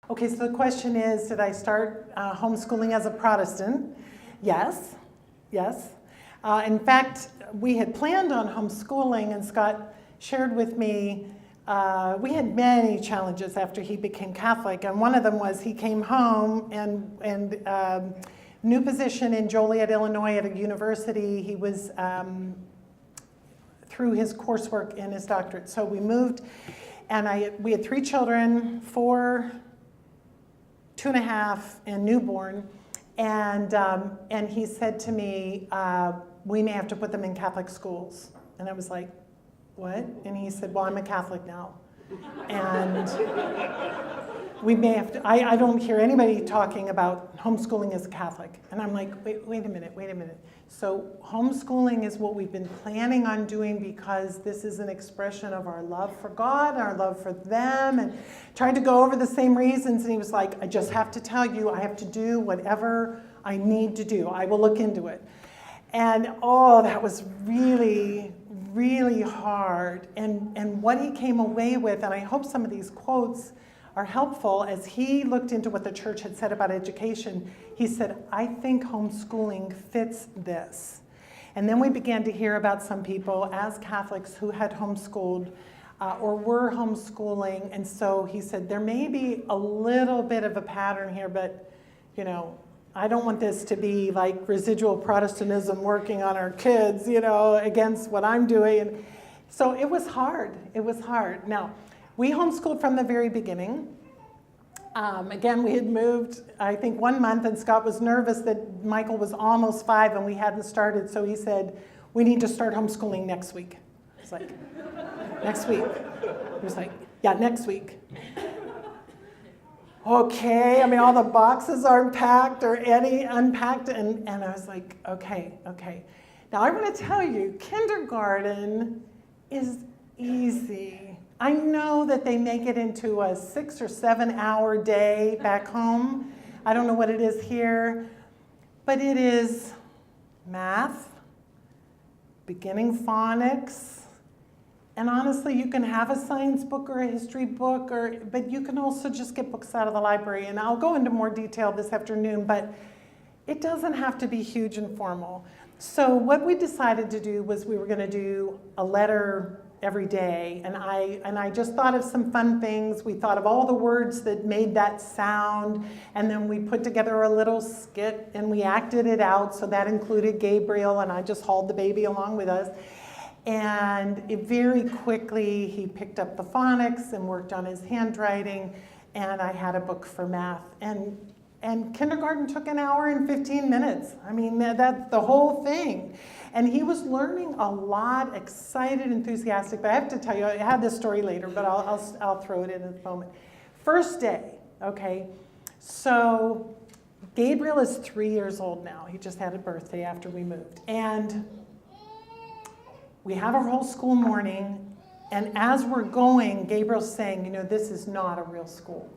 Okay, so the question is, did I start homeschooling as a Protestant? Yes. In fact, we had planned on homeschooling, and Scott shared with me, we had many challenges after he became Catholic, and one of them was he came home and new position in Joliet, Illinois at a university. He was through his coursework in his doctorate. So we moved, and we had 3 children, 4, 2.5, and newborn. And he said to me, we may have to put them in Catholic schools. And I was like, what? And he said, well, I'm a Catholic now. And we may have to, I don't hear anybody talking about homeschooling as a Catholic. And I'm like, wait a minute. So homeschooling is what we've been planning on doing because this is an expression of our love for God, our love for them, and tried to go over the same reasons. And he was like, I just have to tell you, I have to do whatever I need to do. I will look into it. And oh, that was really, really hard. And what he came away with, and I hope some of these quotes are helpful, as he looked into what the church had said about education, he said, I think homeschooling fits this. And then we began to hear about some people as Catholics who had homeschooled or were homeschooling. And so he said, there may be a little bit of a pattern here, but I don't want this to be like residual Protestantism working on our kids, against what I'm doing. And so it was hard. Now, we homeschooled from the very beginning. Again, we had moved, I think, 1 month, and Scott was nervous that Michael was almost 5 and we hadn't started, so he said, we need to start homeschooling next week. I was like, next week? He was like, yeah, next week. Okay, all the boxes aren't packed or any unpacked, and I was like, okay. Now I want to tell you, kindergarten is easy. I know that they make it into a 6 or 7 hour day back home. I don't know what it is here, but it is math, beginning phonics, and honestly, you can have a science book or a history book, but you can also just get books out of the library. And I'll go into more detail this afternoon, but it doesn't have to be huge and formal. So what we decided to do was we were going to do a letter every day, and I just thought of some fun things. We thought of all the words that made that sound, and then we put together a little skit and we acted it out. So that included Gabriel, and I just hauled the baby along with us. And very quickly he picked up the phonics and worked on his handwriting, and I had a book for math. And kindergarten took 1 hour and 15 minutes. That's the whole thing. And he was learning a lot, excited, enthusiastic. But I have to tell you, I had this story later, but I'll throw it in at the moment. First day, okay, so Gabriel is 3 years old now. He just had a birthday after we moved. And we have our whole school morning, and as we're going, Gabriel's saying, this is not a real school.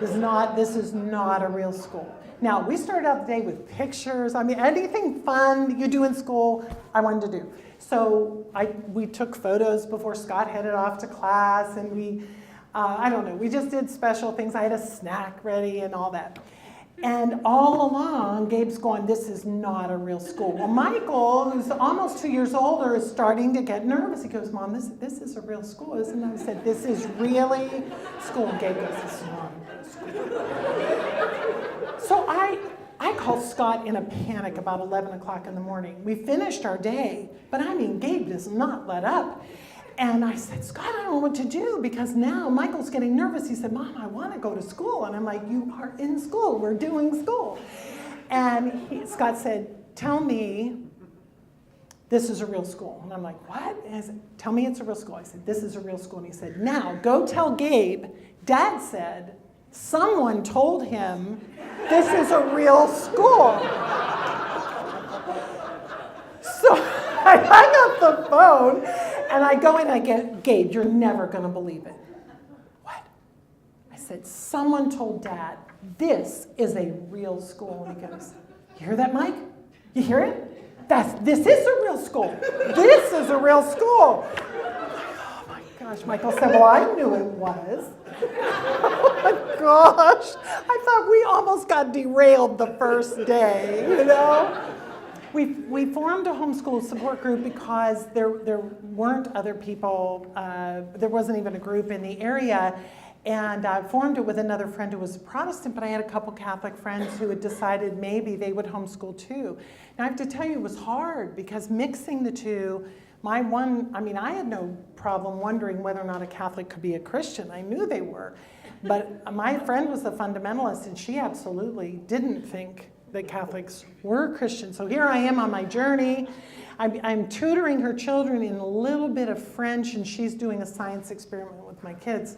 This is not a real school. Now, we started out the day with pictures. Anything fun that you do in school, I wanted to do. So we took photos before Scott headed off to class, and we just did special things. I had a snack ready and all that. And all along, Gabe's going, this is not a real school. Well, Michael, who's almost 2 years older, is starting to get nervous. He goes, Mom, this is a real school, isn't it? I said, this is really school. And Gabe goes, this is not a real school. So I called Scott in a panic about 11 o'clock in the morning. We finished our day, but Gabe does not let up. And I said, Scott, I don't know what to do because now Michael's getting nervous. He said, Mom, I want to go to school. And I'm like, you are in school. We're doing school. And Scott said, tell me this is a real school. And I'm like, what? And I said, tell me it's a real school. I said, this is a real school. And he said, now go tell Gabe, Dad said someone told him this is a real school. So I hung up the phone. And I go in and I get, Gabe, you're never going to believe it. What? I said, someone told Dad, this is a real school. And he goes, you hear that, Mike? You hear it? This is a real school. This is a real school. Oh my gosh. Michael said, well, I knew it was. Oh my gosh, I thought we almost got derailed the first day, you know? We formed a homeschool support group because there weren't other people, there wasn't even a group in the area, and I formed it with another friend who was a Protestant, but I had a couple Catholic friends who had decided maybe they would homeschool too. Now I have to tell you, it was hard because mixing the two, I had no problem wondering whether or not a Catholic could be a Christian. I knew they were. But my friend was a fundamentalist, and she absolutely didn't think that Catholics were Christians. So here I am on my journey. I'm tutoring her children in a little bit of French, and she's doing a science experiment with my kids.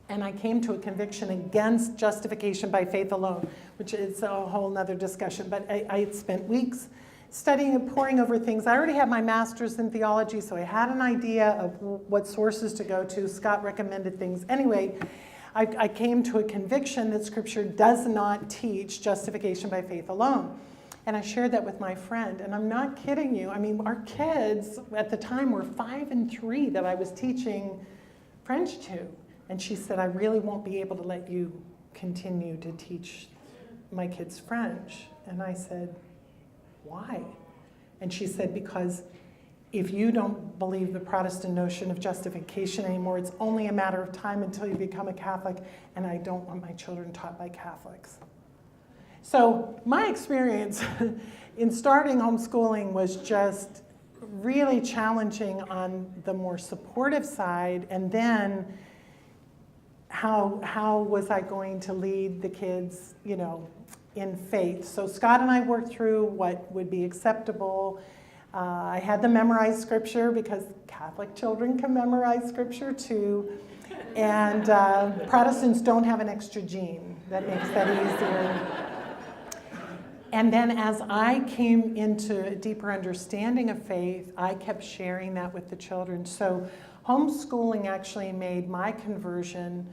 And I came to a conviction against justification by faith alone, which is a whole nother discussion. But I had spent weeks studying and poring over things. I already had my master's in theology, so I had an idea of what sources to go to. Scott recommended things. Anyway, I came to a conviction that Scripture does not teach justification by faith alone. And I shared that with my friend, and I'm not kidding you. I mean, our kids at the time were 5 and 3 that I was teaching French to. And she said, I really won't be able to let you continue to teach my kids French. And I said, why? And she said, because if you don't believe the Protestant notion of justification anymore, it's only a matter of time until you become a Catholic, and I don't want my children taught by Catholics. So my experience in starting homeschooling was just really challenging on the more supportive side, and then how was I going to lead the kids, in faith? So Scott and I worked through what would be acceptable. I had them memorize Scripture because Catholic children can memorize Scripture too. And Protestants don't have an extra gene. That makes that easier. And then as I came into a deeper understanding of faith, I kept sharing that with the children. So homeschooling actually made my conversion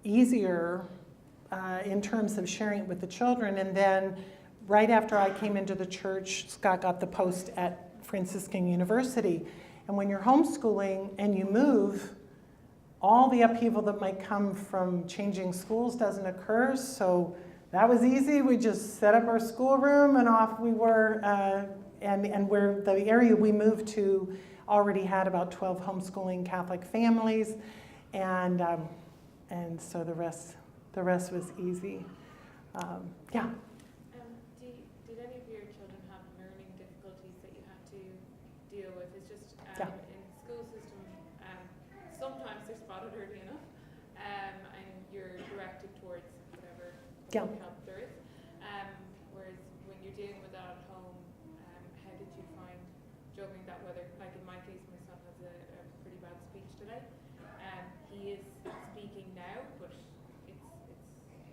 easier in terms of sharing it with the children. And then right after I came into the church, Scott got the post at Franciscan University. And when you're homeschooling and you move, all the upheaval that might come from changing schools doesn't occur. So that was easy. We just set up our schoolroom and off we were. And where the area we moved to already had about 12 homeschooling Catholic families. And so the rest was easy. Yeah. Did any of your children have learning difficulties that you had to deal with? It's just Yeah. in the school system, sometimes they're spotted early enough, and you're directed towards whatever Yeah. help there is. Whereas when you're dealing with that at home, how did you find juggling that? Whether, like in my case, my son has a pretty bad speech delay. He is speaking now, but it's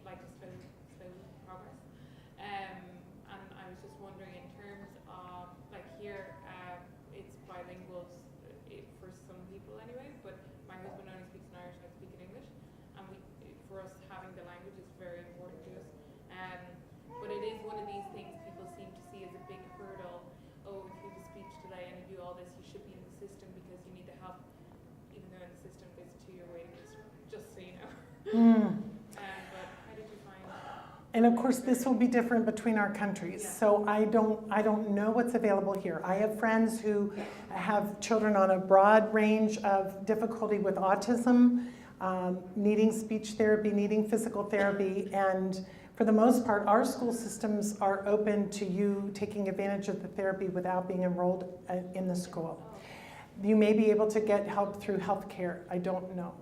like a slow progress. And I was just wondering, in terms of, like here, it's bilingual for some people anyway, but my husband only speaks in Irish and I speak in English, and for us having the language is very important to us. But it is one of these things people seem to see as a big hurdle. Oh, if you have a speech delay and you do all this, you should be in the system because you need the help, even though in the system there's a 2-year waiting list, just so you know. But how did you find that? And of course, this will be different between our countries. Yeah. So I don't know what's available here. I have friends who have children on a broad range of difficulty with autism, needing speech therapy, needing physical therapy, and for the most part, our school systems are open to you taking advantage of the therapy without being enrolled in the school. You may be able to get help through healthcare. I don't know.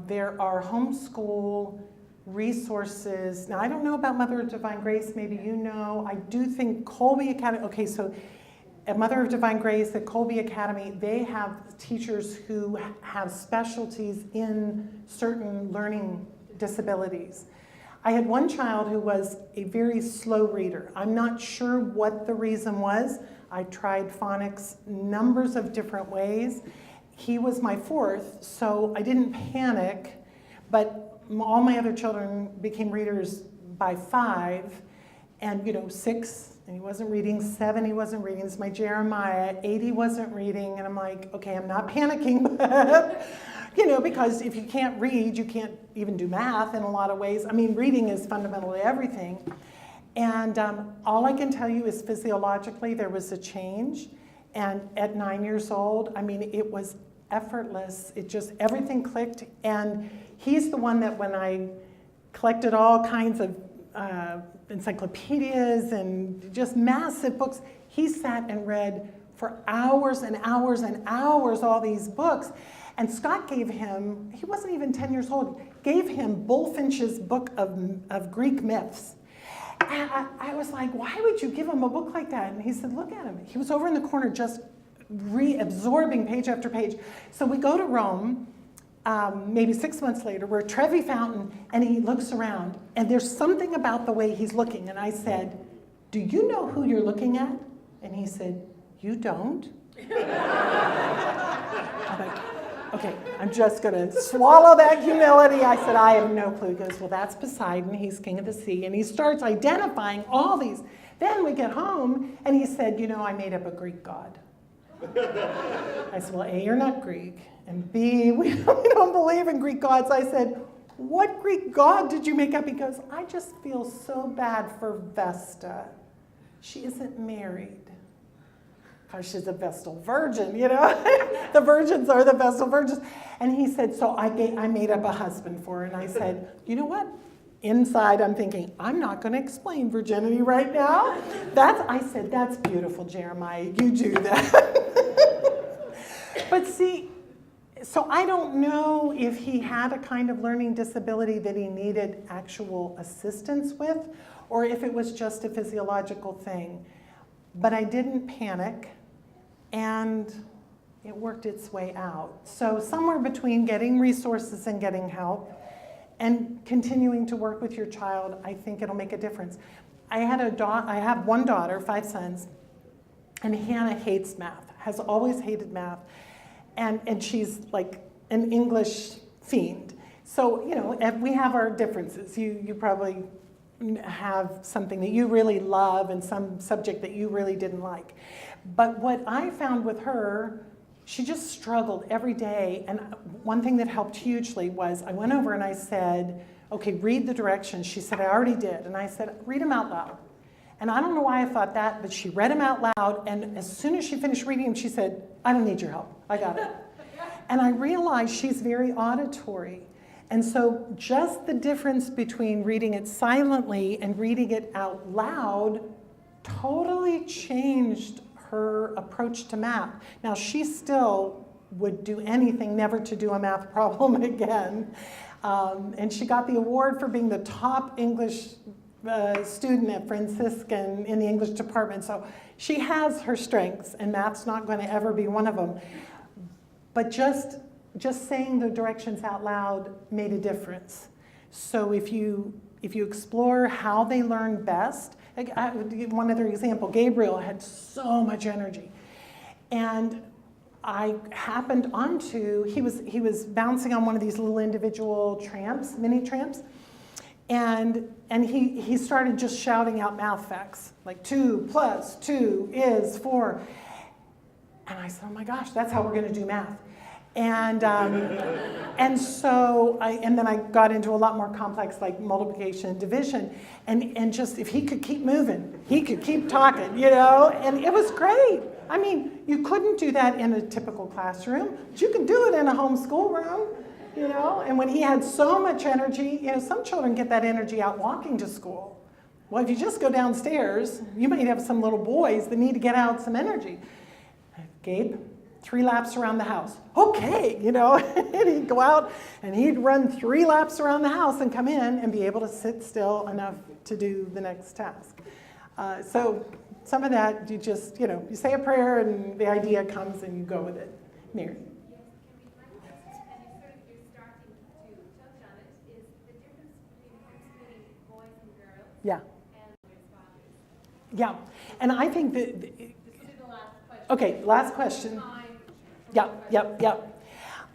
There are homeschool resources. Now, I don't know about Mother of Divine Grace. Maybe you know. I do think Colby Academy. Okay, so at Mother of Divine Grace, at Colby Academy, they have teachers who have specialties in certain learning disabilities. I had one child who was a very slow reader. I'm not sure what the reason was. I tried phonics numbers of different ways. He was my 4th, so I didn't panic, but all my other children became readers by 5, and 6 And he wasn't reading. 7, he wasn't reading. This is my Jeremiah. 8, he wasn't reading. And I'm like, okay, I'm not panicking, but, because if you can't read, you can't even do math in a lot of ways. I mean, reading is fundamental to everything. And all I can tell you is physiologically there was a change. And at 9 years old, I mean, it was effortless. It just, everything clicked. And he's the one that when I collected all kinds of encyclopedias and just massive books, he sat and read for hours and hours and hours all these books. And Scott gave him, he wasn't even 10 years old, gave him Bulfinch's book of Greek myths. And I was like, why would you give him a book like that? And he said, look at him. He was over in the corner just reabsorbing page after page. So we go to Rome, maybe 6 months later, we're at Trevi Fountain, and he looks around, and there's something about the way he's looking. And I said, do you know who you're looking at? And he said, you don't? I'm like, okay, I'm just going to swallow that humility. I said, I have no clue. He goes, well, that's Poseidon. He's king of the sea. And he starts identifying all these. Then we get home, and he said, I made up a Greek god. I said, well, A, you're not Greek. And B, we don't believe in Greek gods. I said, what Greek god did you make up? He goes, I just feel so bad for Vesta. She isn't married. Because she's a Vestal virgin, The virgins are the Vestal virgins. And he said, so I made up a husband for her. And I said, you know what? Inside, I'm thinking, I'm not going to explain virginity right now. I said, that's beautiful, Jeremiah. You do that. But see, so I don't know if he had a kind of learning disability that he needed actual assistance with, or if it was just a physiological thing. But I didn't panic, and it worked its way out. So somewhere between getting resources and getting help and continuing to work with your child, I think it'll make a difference. I have one daughter, 5 sons, and Hannah hates math, has always hated math, and she's like an English fiend. So, we have our differences. You probably have something that you really love and some subject that you really didn't like. But what I found with her, she just struggled every day. And one thing that helped hugely was I went over and I said, okay, read the directions. She said, I already did. And I said, read them out loud. And I don't know why I thought that, but she read them out loud. And as soon as she finished reading them, she said, I don't need your help. I got it. And I realized she's very auditory. And so just the difference between reading it silently and reading it out loud totally changed her approach to math. Now, she still would do anything never to do a math problem again. And she got the award for being the top English student at Franciscan in the English department. So she has her strengths, and math's not going to ever be one of them. But just saying the directions out loud made a difference. So if you explore how they learn best, one other example, Gabriel had so much energy. And I happened onto, he was bouncing on one of these little individual tramps, mini tramps, and he started just shouting out math facts, like 2 + 2 is 4. And I said, oh my gosh, that's how we're going to do math. And so then I got into a lot more complex, like multiplication and division, and just if he could keep moving, he could keep talking, and it was great. I mean, you couldn't do that in a typical classroom, but you can do it in a homeschool room, and when he had so much energy, some children get that energy out walking to school. Well, if you just go downstairs, you might have some little boys that need to get out some energy. Gabe, 3 laps around the house. Okay, and he'd go out and he'd run 3 laps around the house and come in and be able to sit still enough to do the next task. So some of that, you just, you say a prayer and the idea comes and you go with it. Mary. Yeah. Yeah, and I think that. This will be the last question. Okay, last question. Yep.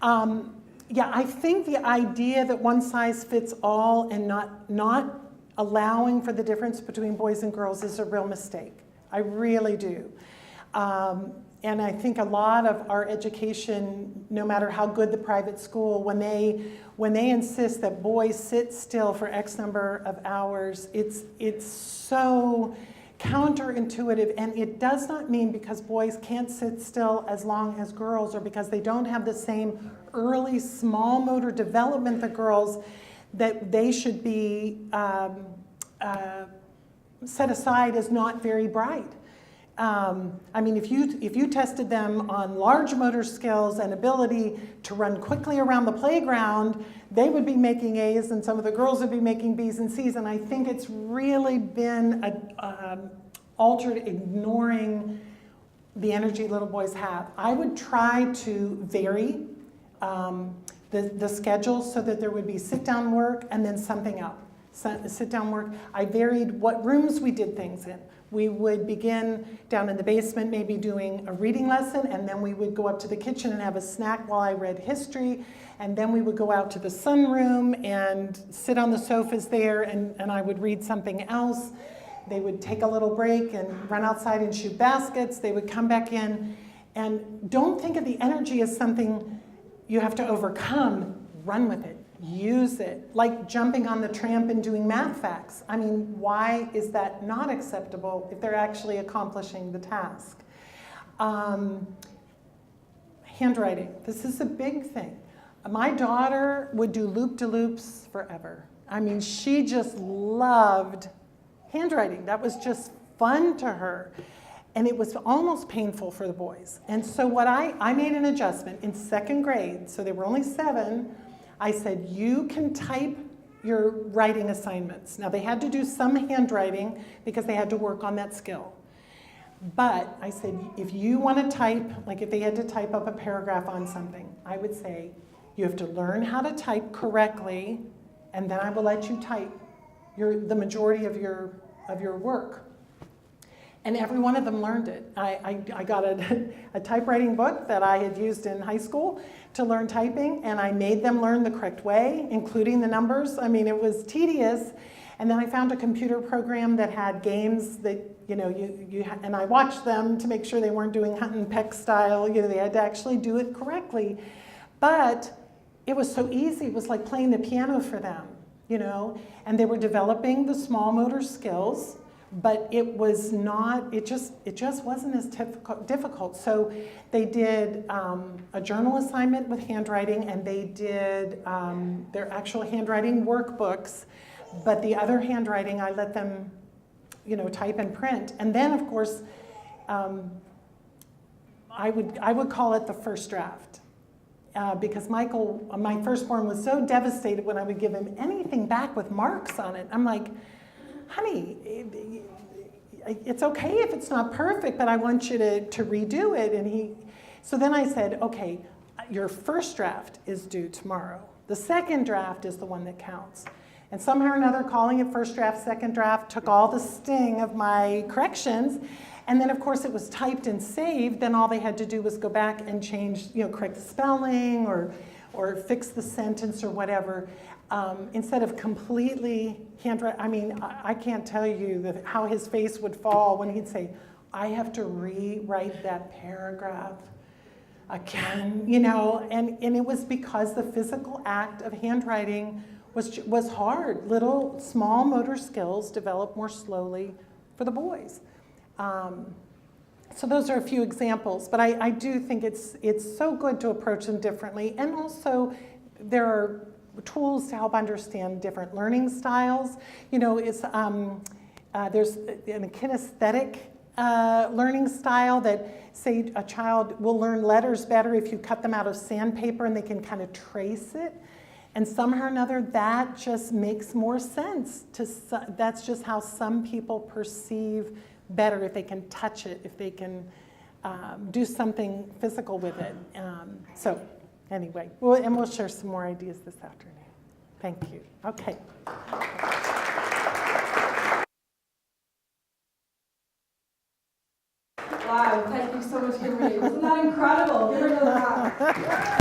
I think the idea that one size fits all and not allowing for the difference between boys and girls is a real mistake. I really do. And I think a lot of our education, no matter how good the private school, when they insist that boys sit still for X number of hours, it's so counterintuitive, and it does not mean because boys can't sit still as long as girls, or because they don't have the same early small motor development that girls, that they should be set aside as not very bright. I mean, if you tested them on large motor skills and ability to run quickly around the playground, they would be making A's and some of the girls would be making B's and C's. And I think it's really been altered, ignoring the energy little boys have. I would try to vary the schedule so that there would be sit-down work and then something else. Sit-down work. I varied what rooms we did things in. We would begin down in the basement, maybe doing a reading lesson, and then we would go up to the kitchen and have a snack while I read history, and then we would go out to the sunroom and sit on the sofas there, and I would read something else. They would take a little break and run outside and shoot baskets. They would come back in, and don't think of the energy as something you have to overcome. Run with it. Use it, like jumping on the tramp and doing math facts. I mean, why is that not acceptable if they're actually accomplishing the task? Handwriting, this is a big thing. My daughter would do loop-de-loops forever. I mean, she just loved handwriting. That was just fun to her. And it was almost painful for the boys. And so what I made an adjustment in second grade, so they were only 7, I said, you can type your writing assignments. Now, they had to do some handwriting because they had to work on that skill. But I said, if you want to type, like if they had to type up a paragraph on something, I would say, you have to learn how to type correctly, and then I will let you type the majority of your work. And every one of them learned it. I got a typewriting book that I had used in high school to learn typing, and I made them learn the correct way, including the numbers. I mean, it was tedious. And then I found a computer program that had games that, you know, and I watched them to make sure they weren't doing hunt and peck style. You know, they had to actually do it correctly. But it was so easy. It was like playing the piano for them, you know. And they were developing the small motor skills. But it was not, it just wasn't as difficult. So they did a journal assignment with handwriting, and they did their actual handwriting workbooks. But the other handwriting, I let them, you know, type and print. And then, of course, I would call it the first draft. Because Michael, my firstborn, was so devastated when I would give him anything back with marks on it. I'm like, honey, it's okay if it's not perfect, but I want you to redo it. So then I said, okay, your first draft is due tomorrow. The second draft is the one that counts. And somehow or another, calling it first draft, second draft, took all the sting of my corrections. And then, of course, it was typed and saved. Then all they had to do was go back and change, you know, correct the spelling or fix the sentence or whatever. Instead of completely handwrite, I mean, I can't tell you how his face would fall when he'd say, I have to rewrite that paragraph again, you know, and it was because the physical act of handwriting was hard. Little small motor skills develop more slowly for the boys. So those are a few examples, but I do think it's so good to approach them differently, and also there are tools to help understand different learning styles. You know, there's a kinesthetic learning style that, say, a child will learn letters better if you cut them out of sandpaper and they can kind of trace it. And somehow or another, that just makes more sense. That's just how some people perceive better, if they can touch it, if they can do something physical with it. So anyway, we'll share some more ideas this afternoon. Thank you. Okay. Wow, thank you so much, Kimberly. Wasn't that incredible? Give her another round.